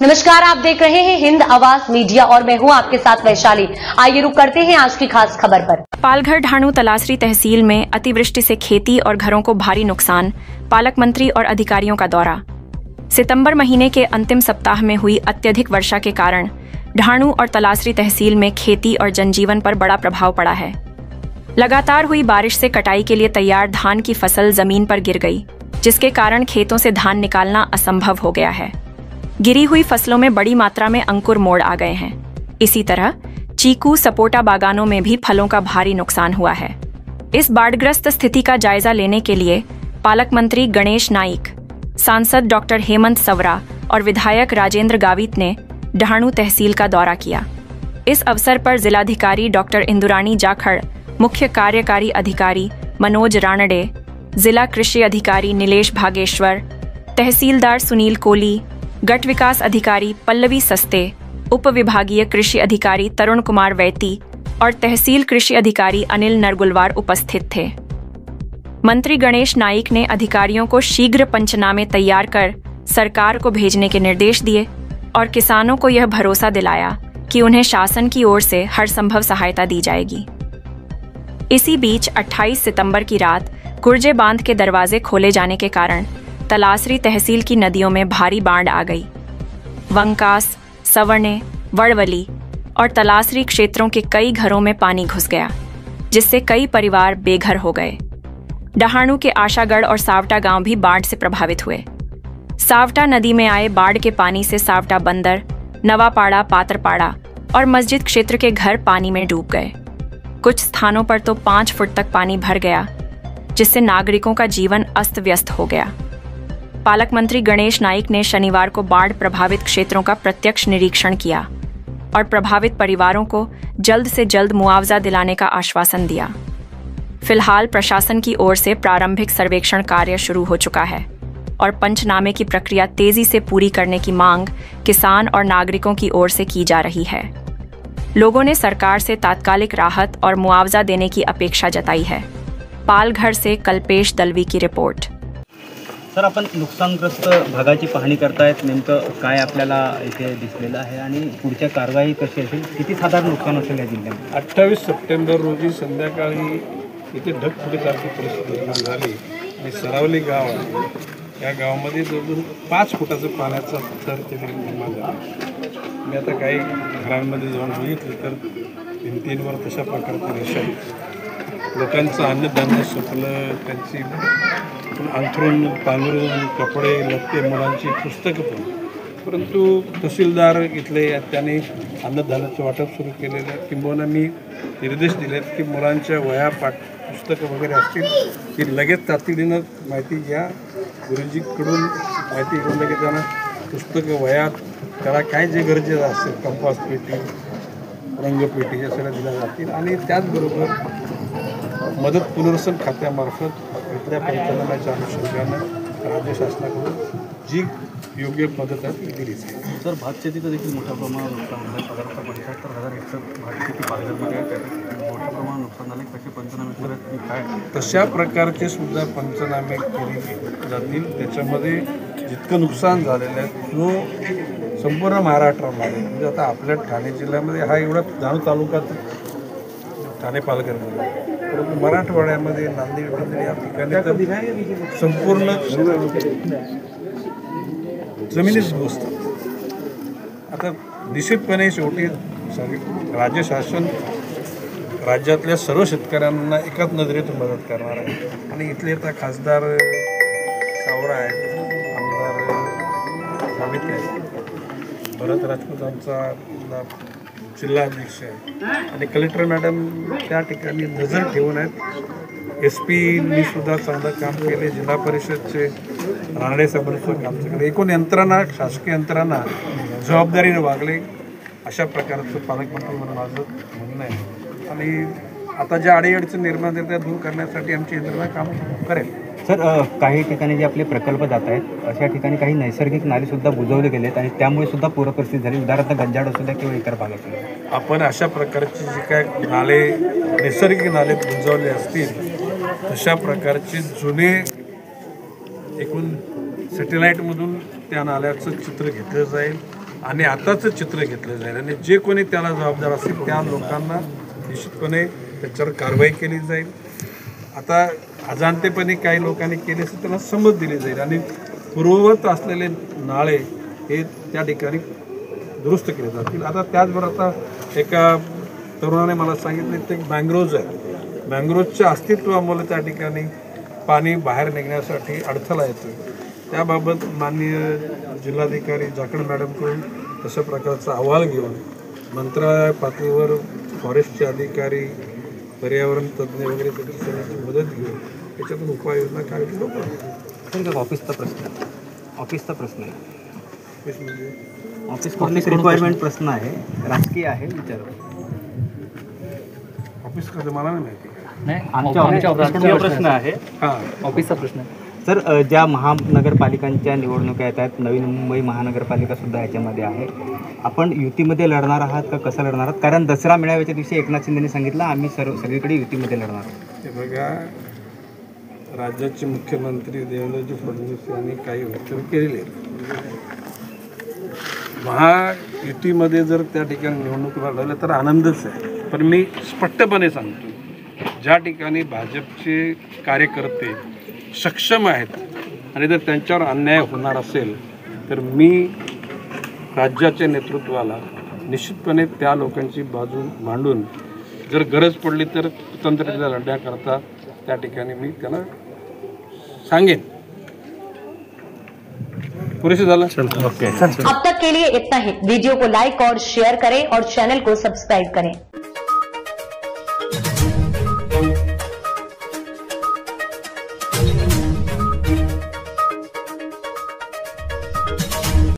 नमस्कार, आप देख रहे हैं हिंद आवाज मीडिया और मैं हूं आपके साथ वैशाली। आइए रुक करते हैं आज की खास खबर पर। पालघर ढाणू तलासरी तहसील में अतिवृष्टि से खेती और घरों को भारी नुकसान, पालक मंत्री और अधिकारियों का दौरा। सितंबर महीने के अंतिम सप्ताह में हुई अत्यधिक वर्षा के कारण ढाणू और तलासरी तहसील में खेती और जनजीवन पर बड़ा प्रभाव पड़ा है। लगातार हुई बारिश से कटाई के लिए तैयार धान की फसल जमीन पर गिर गई, जिसके कारण खेतों से धान निकालना असंभव हो गया है। गिरी हुई फसलों में बड़ी मात्रा में अंकुर मोड़ आ गए हैं। इसी तरह चीकू सपोटा बागानों में भी फलों का भारी नुकसान हुआ है। इस बाढ़ग्रस्त स्थिति का जायजा लेने के लिए पालक मंत्री गणेश नाइक, सांसद डॉक्टर हेमंत सवरा और विधायक राजेंद्र गावित ने ढाणू तहसील का दौरा किया। इस अवसर पर जिलाधिकारी डॉक्टर इंदुरानी जाखड़, मुख्य कार्यकारी अधिकारी मनोज रानडे, जिला कृषि अधिकारी नीलेश भागेश्वर, तहसीलदार सुनील कोली, गट विकास अधिकारी पल्लवी सस्ते, उप विभागीय कृषि अधिकारी तरुण कुमार वैती और तहसील कृषि अधिकारी अनिल नरगुलवार उपस्थित थे। मंत्री गणेश नाइक ने अधिकारियों को शीघ्र पंचनामे तैयार कर सरकार को भेजने के निर्देश दिए और किसानों को यह भरोसा दिलाया कि उन्हें शासन की ओर से हर संभव सहायता दी जाएगी। इसी बीच 28 सितंबर की रात गुर्जे बांध के दरवाजे खोले जाने के कारण तलासरी तहसील की नदियों में भारी बाढ़ आ गई। वंकास, सवर्णे, वड़वली और तलासरी क्षेत्रों के कई घरों में पानी घुस गया, जिससे कई परिवार बेघर हो गए। ढाणू के आशागढ़ और सावटा गांव भी बाढ़ से प्रभावित हुए। सावटा नदी में आए बाढ़ के पानी से सावटा बंदर, नवापाड़ा, पात्रपाड़ा और मस्जिद क्षेत्र के घर पानी में डूब गए। कुछ स्थानों पर तो 5 फुट तक पानी भर गया, जिससे नागरिकों का जीवन अस्त व्यस्त हो गया। पालक मंत्री गणेश नाइक ने शनिवार को बाढ़ प्रभावित क्षेत्रों का प्रत्यक्ष निरीक्षण किया और प्रभावित परिवारों को जल्द से जल्द मुआवजा दिलाने का आश्वासन दिया। फिलहाल प्रशासन की ओर से प्रारंभिक सर्वेक्षण कार्य शुरू हो चुका है और पंचनामे की प्रक्रिया तेजी से पूरी करने की मांग किसान और नागरिकों की ओर से की जा रही है। लोगों ने सरकार से तात्कालिक राहत और मुआवजा देने की अपेक्षा जताई है। पालघर से कल्पेश दलवी की रिपोर्ट। सर, आपण नुकसानग्रस्त भागाची पाहणी करतायत, नेमकं काय आपल्याला इथे दिसलेलं आहे आणि पुढच्या कारवाई कशी असेल, किती साधारण नुकसान असेल या जिल्ह्यात? 28 सप्टेंबर रोजी संध्याकाळी इथे ढगफुटीसारखी परिस्थिती निर्माण झाली आणि सरावली गाव आहे, या गावामध्ये जवळजवळ 5 फुटाचं पाण्याचा थर तिथे निर्माण झाला। मी आता काही घरांमध्ये जाऊन बघितलं तर भिंतींवर तशा प्रकारचे रेषा आहेत। लोकांचं अन्नधान्य संपलं, त्यांची अंथरूण, पांघरूण, कपडे, लत्ते, मुलांची पुस्तकं पण। परंतु तहसीलदार इथले त्यांनी अन्नधान्याचं वाटप सुरू केलेलं आहे। किंबहुना मी निर्देश दिले की मुलांच्या वह्या, पुस्तकं वगैरे असतील ती लगेच तातडीनं माहिती घ्या, गुरुजीकडून माहिती घेऊन लगेच त्यांना पुस्तकं, वह्या, त्याला काय जे गरजेचं असेल, कंपास पेटी, रंगपेटी या सगळ्या दिल्या जातील आणि त्याचबरोबर मदत पुनर्वसन खात्यामार्फत इथल्या पंचनाम्याच्या अनुषंगानं राज्य शासनाकडून जी योग्य मदत आहे ती दिली जाईल। सर, भात शेतीचं देखील मोठ्या प्रमाणात नुकसान झालं। साधारणतः 75,000 हेक्टर भात शेती पालघरमध्ये आहे, त्याचं मोठ्या प्रमाणात नुकसान झालं। कसे पंचनामे करत काय तशा प्रकारचे सुद्धा पंचनामे केले जातील। त्याच्यामध्ये जितकं नुकसान झालेलं आहे जो संपूर्ण महाराष्ट्रामध्ये, म्हणजे आता आपल्या ठाणे जिल्ह्यामध्ये हा एवढा ढाणू तालुक्यात ठाणे पालघरमध्ये, परंतु मराठवाड्यामध्ये नांदेड, या ठिकाणी संपूर्ण जमिनीच बसतात। आता निश्चितपणे शेवटी राज्य शासन राज्यातल्या सर्व शेतकऱ्यांना एकाच नजरेतून मदत करणार आहे आणि इथले आता खासदार सावरा आहेत, आमदार गावित आहेत, भरत राजपूतांचा जिल्हाध्यक्ष आहे आणि कलेक्टर मॅडम त्या ठिकाणी नजर ठेवून आहेत। SP सुद्धा चांगलं काम केले, जिल्हा परिषदचे रानडे साहेबांचं काम केलं। एकूण यंत्रणा, शासकीय यंत्रणा जबाबदारीने वागले, अशा प्रकारचं पालकमंत्री म्हणून माझं म्हणणं आहे आणि आता ज्या अडीअडचणी निर्माण आहेत त्या दूर करण्यासाठी आमची यंत्रणा काम करेल। सर, काही ठिकाणी जे आपले प्रकल्प जात आहेत अशा ठिकाणी काही नैसर्गिक नालेसुद्धा बुजवले गेलेत आणि त्यामुळे सुद्धा पूरपरिस्थिती झाली, उदाहरणार्थ गंजाड असू द्या किंवा इतर भागात। आपण अशा प्रकारचे जे काय नाले, नैसर्गिक नाले बुजवले असतील तशा प्रकारचे जुने एकूण सॅटेलाईटमधून त्या नाल्याचं चित्र घेतलं जाईल आणि आताचं चित्र घेतलं जाईल आणि जे कोणी त्याला जबाबदार असेल त्या लोकांना निश्चितपणे त्याच्यावर कारवाई केली जाईल. आता अजाणतेपणे काही लोकांनी केले असेल त्यांना समज दिली जाईल आणि पूर्ववत असलेले नाळे हे त्या ठिकाणी दुरुस्त केले जातील. आता त्याचबरोबर आता एका तरुणाने मला सांगितलं ते मँग्रोव्ज आहे, मँग्रोव्जच्या अस्तित्वामुळे त्या ठिकाणी पाणी बाहेर निघण्यासाठी अडथळा येतो. त्याबाबत माननीय जिल्हाधिकारी जाखड मॅडमकडून तशा प्रकारचा अहवाल घेऊन मंत्रालय पातळीवर फॉरेस्टचे अधिकारी, पर्यावरण तज्ज्ञ वगैरे सगळ्यांची मदत घेऊन त्याच्यातून उपाययोजना करायची लोक. ऑफिसचा प्रश्न आहे. म्हणजे ऑफिस रिक्वायरमेंट प्रश्न आहे, राजकीय आहे, विचार ऑफिस कसं मला नाही माहिती. राजकीय प्रश्न आहे. हां, ऑफिसचा प्रश्न आहे. तर ज्या महानगरपालिकांच्या निवडणुका येत आहेत, नवी मुंबई महानगरपालिका सुद्धा याच्यामध्ये आहे, आपण युतीमध्ये लढणार आहात का कसं लढणार आहात? कारण दसरा मेळाव्याच्या दिवशी एकनाथ शिंदेने सांगितलं आम्ही सगळीकडे युतीमध्ये लढणार आहोत. हे बघा, राज्याचे मुख्यमंत्री देवेंद्रजी फडणवीस यांनी काही वक्तव्य केलेले आहेत. महायुतीमध्ये जर त्या ठिकाणी निवडणूक लढवल्या तर आनंदच आहे, पण मी स्पष्टपणे सांगतो ज्या ठिकाणी भाजपचे कार्यकर्ते सक्षम आहेत आणि जर त्यांच्यावर अन्याय होणार असेल तर मी राज्याच्या नेतृत्वाला निश्चितपणे त्या लोकांची बाजू मांडून जर गरज पडली तर स्वतंत्ररित्या लढण्याकरता त्या ठिकाणी मी त्यांना सांगेन. पुरेसे झालं. अब तक के लिए इतना ही. वीडियो को लाइक और शेयर करें और चैनल को सब्सक्राइब करें.